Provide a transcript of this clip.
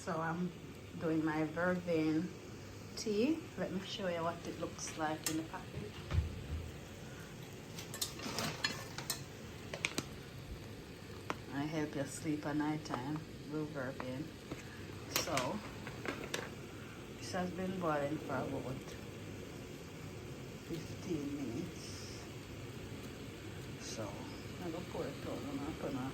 So I'm doing my Vervain tea. Let me show you what it looks like in the package. I help you sleep at night time with Vervain. So this has been boiling for about 15 minutes. So I'm gonna pour it out and I'm gonna